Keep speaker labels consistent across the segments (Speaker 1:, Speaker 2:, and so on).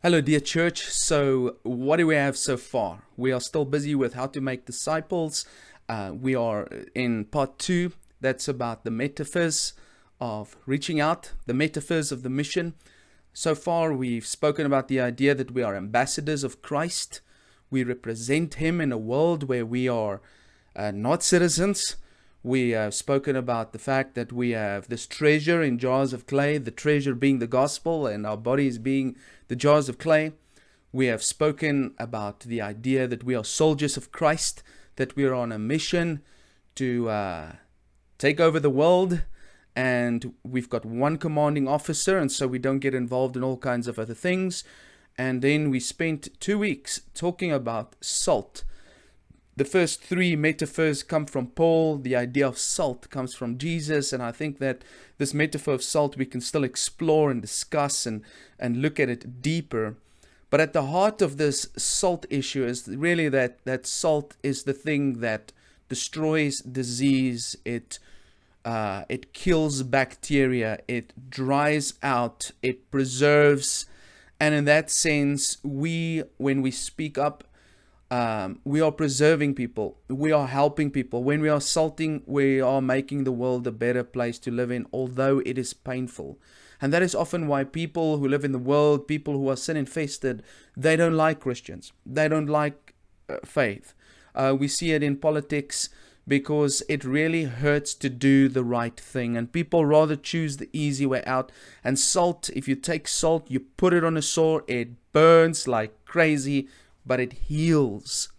Speaker 1: Hello, dear church. So, what do we have so far? We are still busy with how to make disciples. We are in part 2. That's about the metaphors of reaching out, the metaphors of the mission. So far, we've spoken about the idea that we are ambassadors of Christ. We represent Him in a world where we are not citizens. We have spoken about the fact that we have this treasure in jars of clay, the treasure being the gospel and our bodies being the jars of clay. We have spoken about the idea that we are soldiers of Christ, that we are on a mission to take over the world, and we've got one commanding officer, and so we don't get involved in all kinds of other things. And then we spent 2 weeks talking about salt. The first 3 metaphors come from Paul. The idea of salt comes from Jesus. And I think that this metaphor of salt we can still explore and discuss and look at it deeper. But at the heart of this salt issue is really that salt is the thing that destroys disease. It kills bacteria. It dries out. It preserves. And in that sense, when we speak up, we are preserving people. We are helping people. When we are salting, we are making the world a better place to live in, although it is painful. And that is often why people who live in the world, people who are sin infested, they don't like Christians. They don't like faith. We see it in politics because it really hurts to do the right thing. And people rather choose the easy way out. And salt, if you take salt, you put it on a sore, it burns like crazy, but it heals.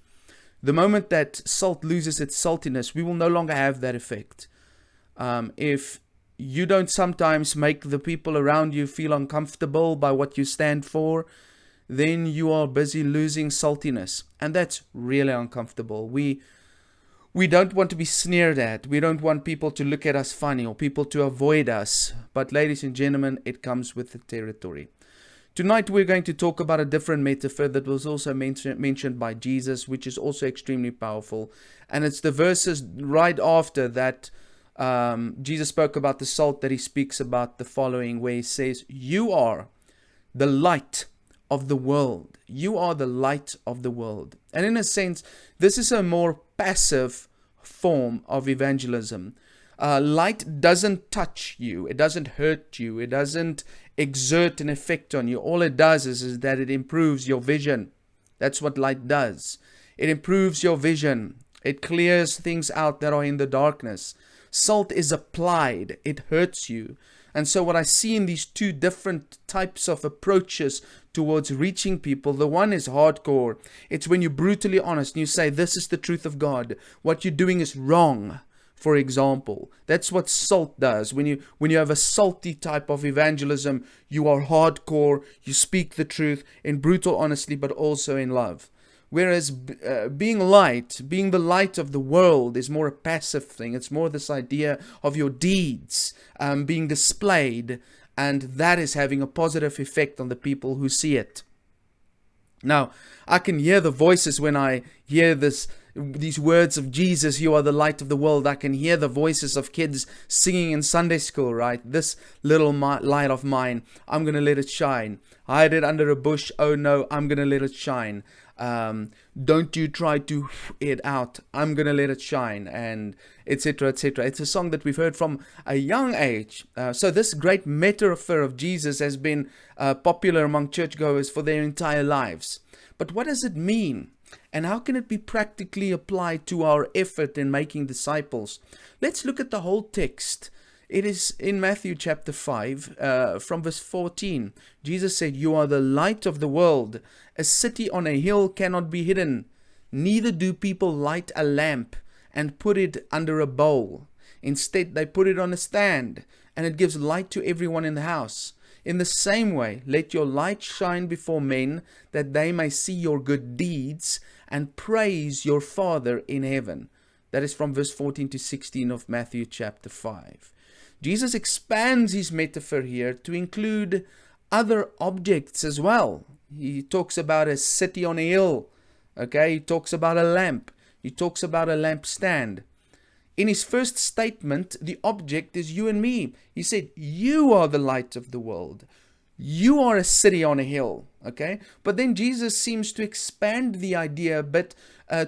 Speaker 1: The moment that salt loses its saltiness, we will no longer have that effect. If you don't sometimes make the people around you feel uncomfortable by what you stand for, then you are busy losing saltiness. And that's really uncomfortable. We don't want to be sneered at. We don't want people to look at us funny or people to avoid us. But ladies and gentlemen, it comes with the territory. Tonight we're going to talk about a different metaphor that was also mentioned by Jesus, which is also extremely powerful. And it's the verses right after that Jesus spoke about the salt that he speaks about the following, where he says, "You are the light of the world. You are the light of the world." And in a sense, this is a more passive form of evangelism. Light doesn't touch you. It doesn't hurt you. It doesn't exert an effect on you. All it does is that it improves your vision. That's what light does. It improves your vision. It clears things out that are in the darkness. Salt is applied. It hurts you. And so what I see in these 2 different types of approaches towards reaching people, the one is hardcore. It's when you're brutally honest and you say, this is the truth of God. What you're doing is wrong. For example, that's what salt does. When you have a salty type of evangelism, you are hardcore, you speak the truth in brutal honesty, but also in love. Whereas being light, being the light of the world is more a passive thing. It's more this idea of your deeds being displayed, and that is having a positive effect on the people who see it. Now, I can hear the voices when I hear these words of Jesus, "You are the light of the world." I can hear the voices of kids singing in Sunday school, right? "This little light of mine, I'm going to let it shine. Hide it under a bush. Oh no, I'm going to let it shine. Don't you try to it out. I'm going to let it shine," and etc., etc. It's a song that we've heard from a young age. So this great metaphor of Jesus has been popular among churchgoers for their entire lives. But what does it mean? And how can it be practically applied to our effort in making disciples? Let's look at the whole text. It is in Matthew chapter 5, from verse 14. Jesus said, "You are the light of the world. A city on a hill cannot be hidden. Neither do people light a lamp and put it under a bowl. Instead, they put it on a stand, and it gives light to everyone in the house. In the same way, let your light shine before men, that they may see your good deeds and praise your Father in heaven." That is from verse 14 to 16 of Matthew chapter 5. Jesus expands his metaphor here to include other objects as well. He talks about a city on a hill. Okay, he talks about a lamp. He talks about a lampstand. In his first statement, the object is you and me. He said, "You are the light of the world. You are a city on a hill, okay? But then Jesus seems to expand the idea a bit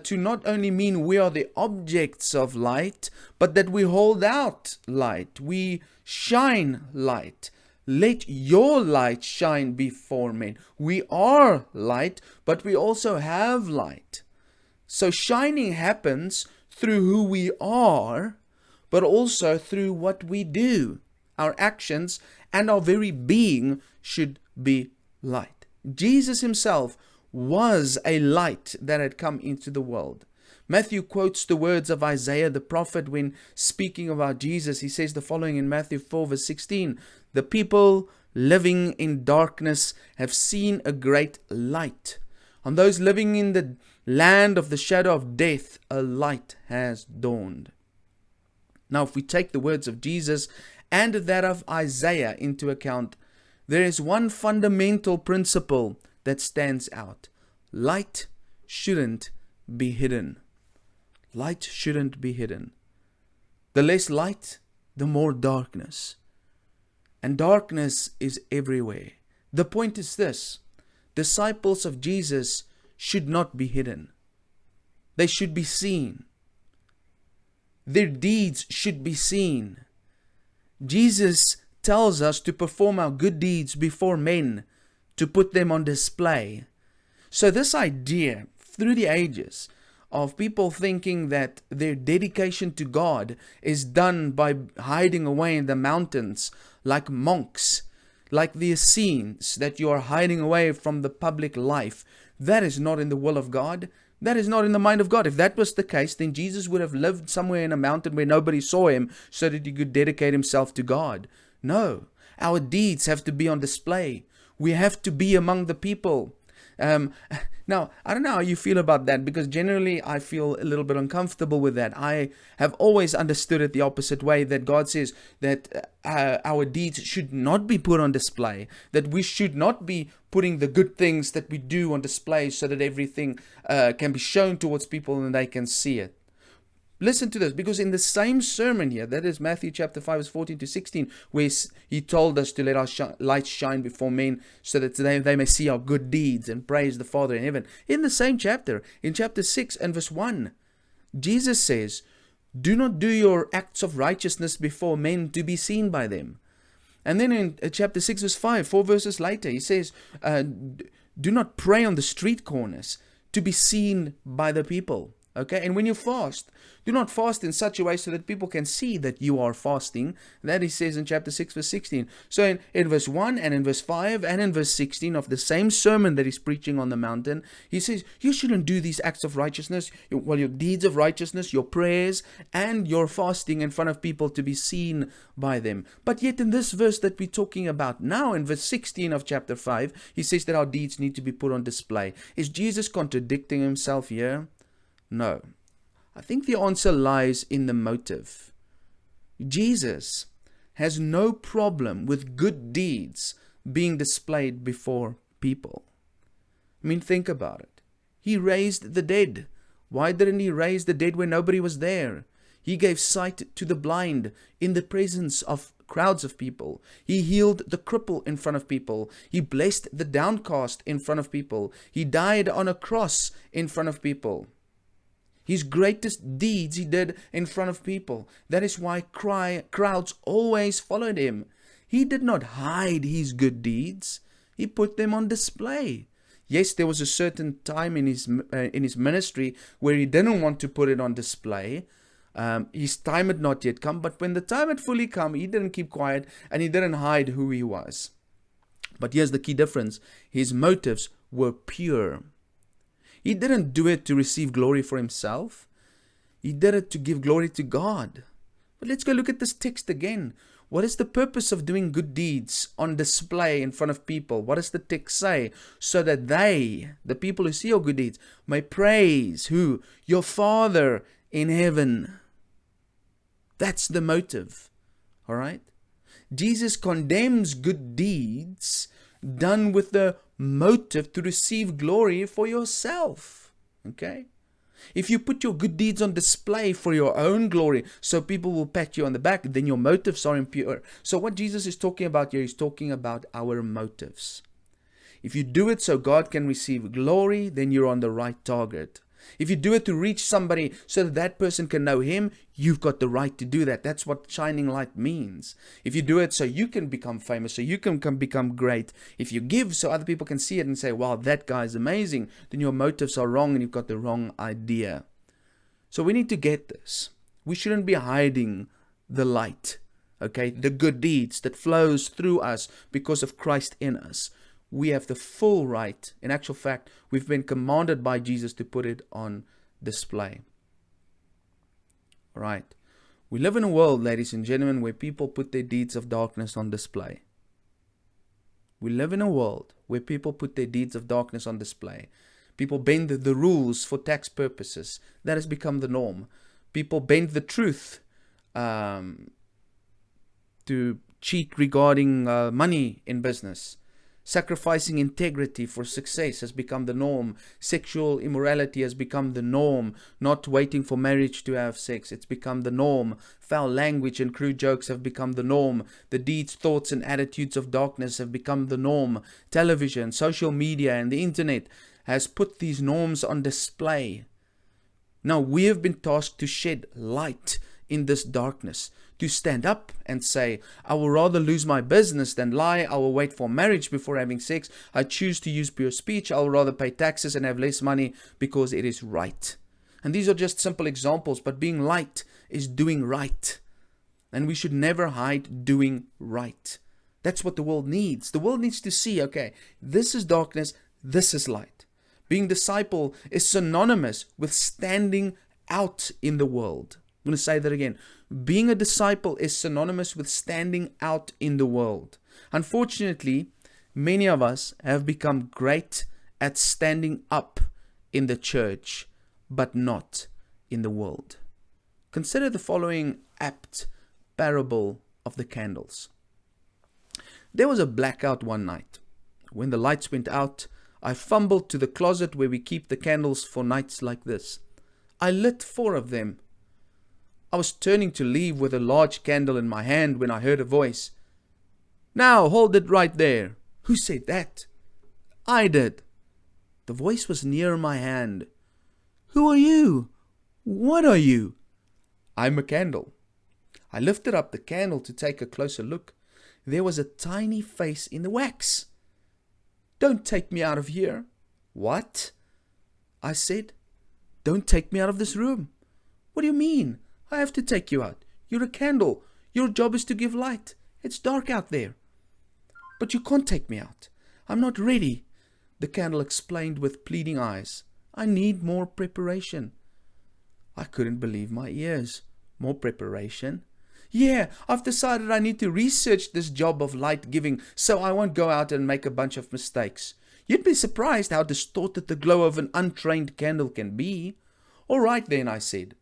Speaker 1: to not only mean we are the objects of light, but that we hold out light. We shine light. Let your light shine before men. We are light, but we also have light. So shining happens through who we are, but also through what we do. Our actions and our very being should be light. Jesus himself was a light that had come into the world. Matthew quotes the words of Isaiah the prophet when speaking about Jesus. He says the following in Matthew 4 verse 16, "The people living in darkness have seen a great light. On those living in the land of the shadow of death, a light has dawned." Now, if we take the words of Jesus and that of Isaiah into account, there is one fundamental principle that stands out. Light shouldn't be hidden. Light shouldn't be hidden. The less light, the more darkness. And darkness is everywhere. The point is this: disciples of Jesus should not be hidden. They should be seen. Their deeds should be seen. Jesus tells us to perform our good deeds before men, to put them on display. So this idea, through the ages, of people thinking that their dedication to God is done by hiding away in the mountains like monks, like the Essenes, that you are hiding away from the public life, that is not in the will of God. That is not in the mind of God. If that was the case, then Jesus would have lived somewhere in a mountain where nobody saw him so that he could dedicate himself to God. No, our deeds have to be on display. We have to be among the people. Now, I don't know how you feel about that, because generally I feel a little bit uncomfortable with that. I have always understood it the opposite way, that God says that our deeds should not be put on display, that we should not be putting the good things that we do on display so that everything can be shown towards people and they can see it. Listen to this, because in the same sermon here, that is Matthew chapter 5 verse 14 to 16, where he told us to let our lights shine before men so that they may see our good deeds and praise the Father in heaven. In the same chapter, in chapter 6 and verse 1, Jesus says, "Do not do your acts of righteousness before men to be seen by them." And then in chapter 6 verse 5, 4 verses later, he says, "Do not pray on the street corners to be seen by the people." Okay, and when you fast, do not fast in such a way so that people can see that you are fasting. That he says in chapter 6 verse 16. So in verse 1 and in verse 5 and in verse 16 of the same sermon that he's preaching on the mountain, he says you shouldn't do these acts of righteousness, your deeds of righteousness, your prayers and your fasting in front of people to be seen by them. But yet in this verse that we're talking about now, in verse 16 of chapter 5, he says that our deeds need to be put on display. Is Jesus contradicting himself here? No. I think the answer lies in the motive. Jesus has no problem with good deeds being displayed before people. I mean, think about it. He raised the dead. Why didn't he raise the dead when nobody was there? He gave sight to the blind in the presence of crowds of people. He healed the cripple in front of people. He blessed the downcast in front of people. He died on a cross in front of people. His greatest deeds he did in front of people. That is why crowds always followed him. He did not hide his good deeds. He put them on display. Yes, there was a certain time in his ministry where he didn't want to put it on display. His time had not yet come, but when the time had fully come, he didn't keep quiet and he didn't hide who he was. But here's the key difference. His motives were pure. He didn't do it to receive glory for himself. He did it to give glory to God. But let's go look at this text again. What is the purpose of doing good deeds on display in front of people? What does the text say? So that they, the people who see your good deeds, may praise who? Your Father in heaven. That's the motive. All right? Jesus condemns good deeds done with the motive to receive glory for yourself. Okay? If you put your good deeds on display for your own glory, so people will pat you on the back, then your motives are impure. So what Jesus is talking about here, he's talking about our motives. If you do it so God can receive glory, then you're on the right target. If you do it to reach somebody so that that person can know Him, you've got the right to do that. That's what shining light means. If you do it so you can become famous, so you can become great, if you give so other people can see it and say, wow, that guy is amazing, then your motives are wrong and you've got the wrong idea. So we need to get this. We shouldn't be hiding the light, okay? The good deeds that flows through us because of Christ in us. We have the full right. In actual fact, we've been commanded by Jesus to put it on display. All right. We live in a world, ladies and gentlemen, where people put their deeds of darkness on display. We live in a world where people put their deeds of darkness on display. People bend the rules for tax purposes. That has become the norm. People bend the truth to cheat regarding money in business. Sacrificing integrity for success has become the norm. Sexual immorality has become the norm. Not waiting for marriage to have sex. It's become the norm. Foul language and crude jokes have become the norm. The deeds, thoughts, and attitudes of darkness have become the norm. Television, social media, and the internet has put these norms on display. Now we have been tasked to shed light in this darkness, to stand up and say, I will rather lose my business than lie. I will wait for marriage before having sex. I choose to use pure speech. I will rather pay taxes and have less money because it is right. And these are just simple examples, but being light is doing right. And we should never hide doing right. That's what the world needs. The world needs to see, okay, this is darkness, this is light. Being disciple is synonymous with standing out in the world. I'm going to say that again. Being a disciple is synonymous with standing out in the world. Unfortunately, many of us have become great at standing up in the church, but not in the world. Consider the following apt parable of the candles. There was a blackout one night. When the lights went out, I fumbled to the closet where we keep the candles for nights like this. I lit 4 of them. I was turning to leave with a large candle in my hand when I heard a voice. Now hold it right there. Who said that? I did. The voice was near my hand. Who are you? What are you? I'm a candle. I lifted up the candle to take a closer look. There was a tiny face in the wax. Don't take me out of here. What? I said. Don't take me out of this room. What do you mean? I have to take you out. You're a candle. Your job is to give light. It's dark out there. But you can't take me out. I'm not ready, the candle explained with pleading eyes. I need more preparation. I couldn't believe my ears. More preparation? Yeah, I've decided I need to research this job of light giving so I won't go out and make a bunch of mistakes. You'd be surprised how distorted the glow of an untrained candle can be. All right then, I said.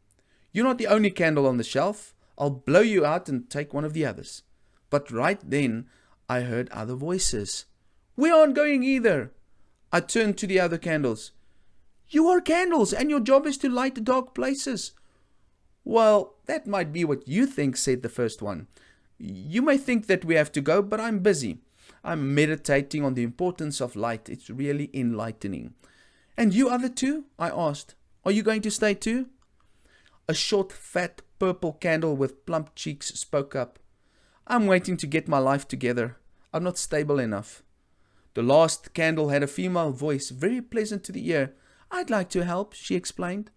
Speaker 1: You're not the only candle on the shelf. I'll blow you out and take one of the others. But right then, I heard other voices. We aren't going either. I turned to the other candles. You are candles, and your job is to light the dark places. Well, that might be what you think, said the first one. You may think that we have to go, but I'm busy. I'm meditating on the importance of light. It's really enlightening. And you other two? I asked. Are you going to stay too? A short, fat, purple candle with plump cheeks spoke up. I'm waiting to get my life together. I'm not stable enough. The last candle had a female voice, very pleasant to the ear. I'd like to help, she explained.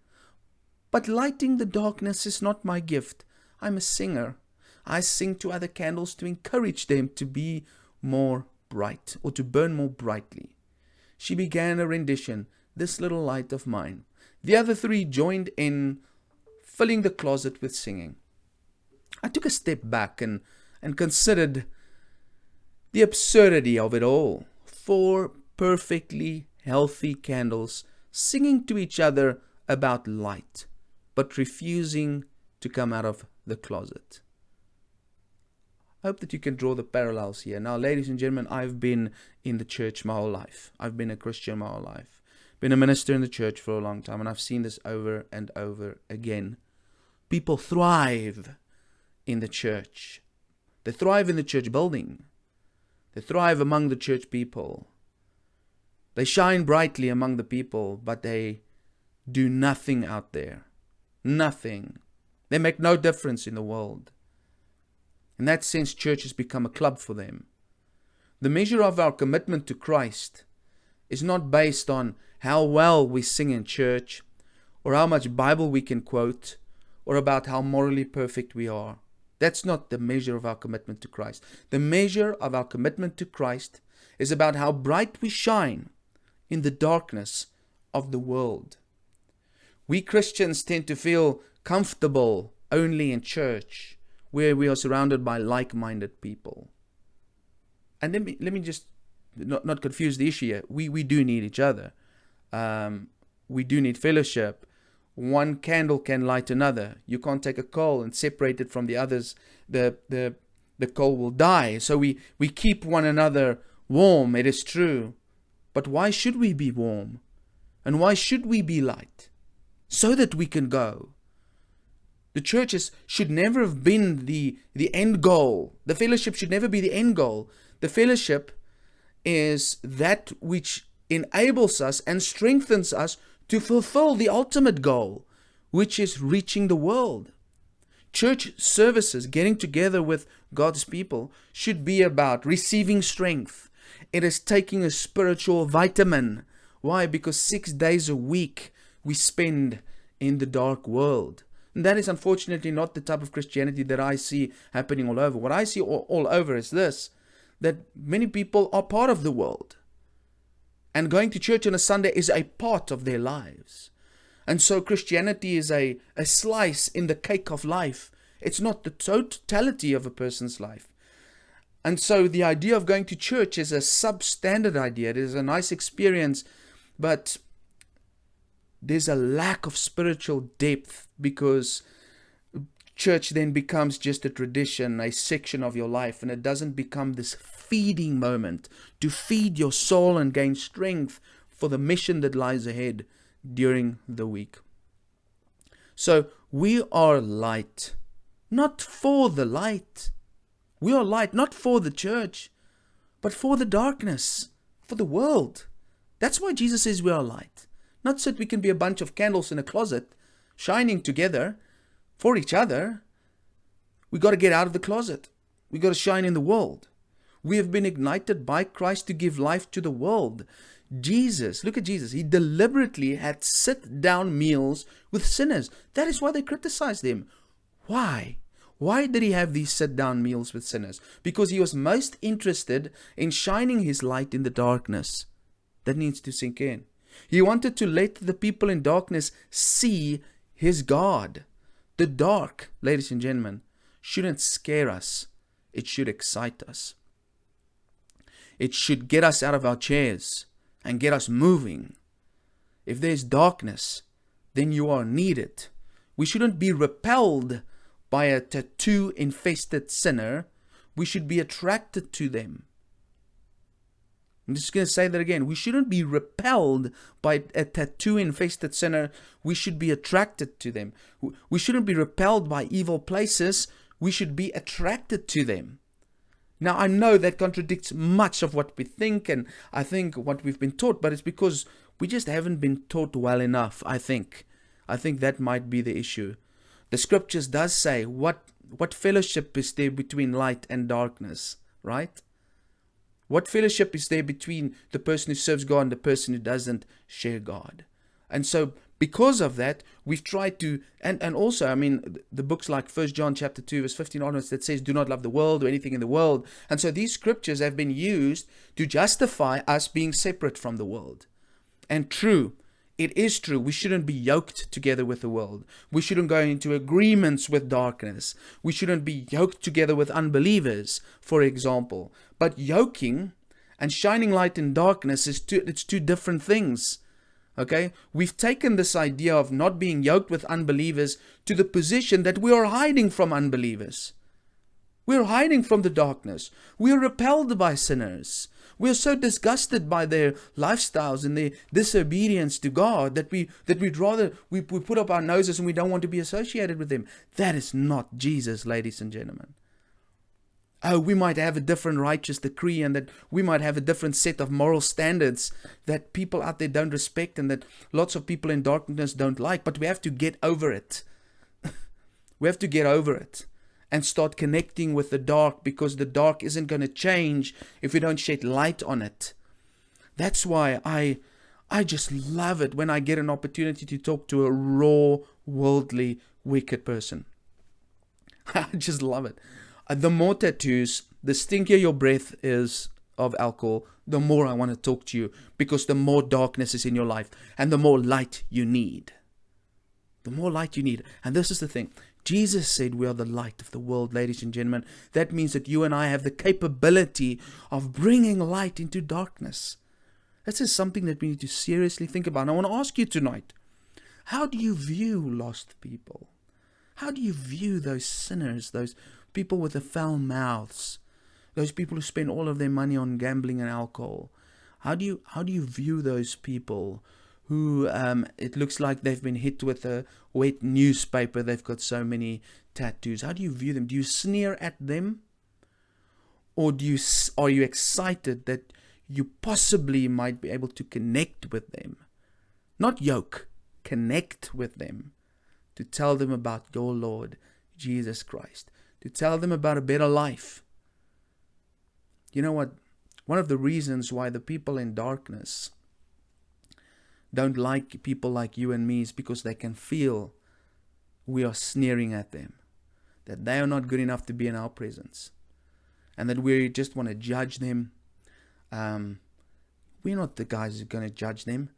Speaker 1: But lighting the darkness is not my gift. I'm a singer. I sing to other candles to encourage them to be more bright or to burn more brightly. She began a rendition, This Little Light of Mine. The other 3 joined in, filling the closet with singing. I took a step back and considered the absurdity of it all. 4 perfectly healthy candles singing to each other about light, but refusing to come out of the closet. I hope that you can draw the parallels here. Now, ladies and gentlemen, I've been in the church my whole life. I've been a Christian my whole life. been a minister in the church for a long time, and I've seen this over and over again. People thrive in the church. They thrive in the church building. They thrive among the church people. They shine brightly among the people, but they do nothing out there. Nothing. They make no difference in the world. In that sense, church has become a club for them. The measure of our commitment to Christ is not based on how well we sing in church, or how much Bible we can quote, or about how morally perfect we are. That's not the measure of our commitment to Christ. The measure of our commitment to Christ is about how bright we shine in the darkness of the world. We Christians tend to feel comfortable only in church, where we are surrounded by like-minded people. And let me just not confuse the issue here. We do need each other. We do need fellowship. One candle can light another. You can't take a coal and separate it from the others. The coal will die. So we keep one another warm, it is true. But why should we be warm? And why should we be light? So that we can go. The churches should never have been the end goal. The fellowship should never be the end goal. The fellowship is that which enables us and strengthens us to fulfill the ultimate goal, which is reaching the world. Church services, getting together with God's people, should be about receiving strength. It is taking a spiritual vitamin. Why? Because 6 days a week we spend in the dark world. And that is unfortunately not the type of Christianity that I see happening all over. What I see all over is this, that many people are part of the world. And going to church on a Sunday is a part of their lives. And so Christianity is a slice in the cake of life. It's not the totality of a person's life. And so the idea of going to church is a substandard idea. It is a nice experience, but there's a lack of spiritual depth, because church then becomes just a tradition, a section of your life, and it doesn't become this feeding moment to feed your soul and gain strength for the mission that lies ahead during the week. So we are light, not for the light. We are light, not for the church, but for the darkness, for the world. That's why Jesus says we are light. Not so that we can be a bunch of candles in a closet, shining together for each other. We got to get out of the closet. We got to shine in the world. We have been ignited by Christ to give life to the world. Jesus, look at Jesus. He deliberately had sit-down meals with sinners. That is why they criticized him. Why? Why did he have these sit-down meals with sinners? Because he was most interested in shining his light in the darkness. That needs to sink in. He wanted to let the people in darkness see his God. The dark, ladies and gentlemen, shouldn't scare us. It should excite us. It should get us out of our chairs and get us moving. If there's darkness, then you are needed. We shouldn't be repelled by a tattoo-infested sinner. We should be attracted to them. I'm just going to say that again. We shouldn't be repelled by a tattoo-infested sinner. We should be attracted to them. We shouldn't be repelled by evil places. We should be attracted to them. Now, I know that contradicts much of what we think, and I think what we've been taught, but it's because we just haven't been taught well enough, I think. I think that might be the issue. The scriptures does say what fellowship is there between light and darkness, right? What fellowship is there between the person who serves God and the person who doesn't share God? And so because of that, we've tried to, and also, I mean, the books like 1 John chapter 2, verse 15 onwards, that says, do not love the world or anything in the world. And so these scriptures have been used to justify us being separate from the world. And true, it is true, we shouldn't be yoked together with the world. We shouldn't go into agreements with darkness. We shouldn't be yoked together with unbelievers, for example. But yoking and shining light in darkness it's two different things. Okay? We've taken this idea of not being yoked with unbelievers to the position that we are hiding from unbelievers. We're hiding from the darkness. We're repelled by sinners. We're so disgusted by their lifestyles and their disobedience to God that we'd rather we put up our noses and we don't want to be associated with them. That is not Jesus, ladies and gentlemen. Oh, we might have a different righteous decree and that we might have a different set of moral standards that people out there don't respect and that lots of people in darkness don't like, but we have to get over it. We have to get over it and start connecting with the dark, because the dark isn't going to change if we don't shed light on it. That's why I just love it when I get an opportunity to talk to a raw, worldly, wicked person. I just love it. The more tattoos, the stinkier your breath is of alcohol, the more I want to talk to you, because the more darkness is in your life and the more light you need. The more light you need. And this is the thing. Jesus said we are the light of the world, ladies and gentlemen. That means that you and I have the capability of bringing light into darkness. This is something that we need to seriously think about. And I want to ask you tonight, how do you view lost people? How do you view those sinners, those people with the foul mouths, those people who spend all of their money on gambling and alcohol? How do you view those people who it looks like they've been hit with a wet newspaper? They've got so many tattoos. How do you view them? Do you sneer at them, or are you excited that you possibly might be able to connect with them? Not yoke, connect with them, to tell them about your Lord Jesus Christ, to tell them about a better life. You know what? One of the reasons why the people in darkness don't like people like you and me is because they can feel we are sneering at them, that they are not good enough to be in our presence, and that we just want to judge them. We're not the guys who are going to judge them.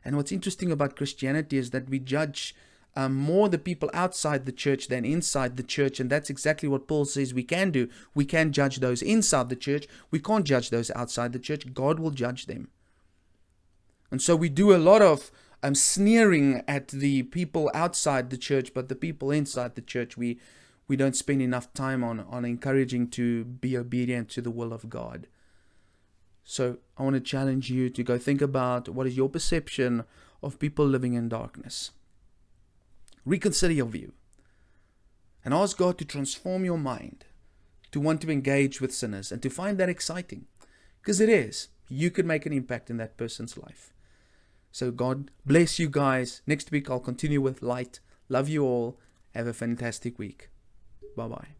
Speaker 1: And what's interesting about Christianity is that we judge more the people outside the church than inside the church, and that's exactly what Paul says we can do. We can judge those inside the church. We can't judge those outside the church. God will judge them. And so we do a lot of sneering at the people outside the church, but the people inside the church, we don't spend enough time on encouraging to be obedient to the will of God. So I want to challenge you to go think about, what is your perception of people living in darkness? Reconsider your view and ask God to transform your mind to want to engage with sinners and to find that exciting, because it is. You could make an impact in that person's life. So God bless you guys. Next week I'll continue with light. Love you all. Have a fantastic week. Bye-bye.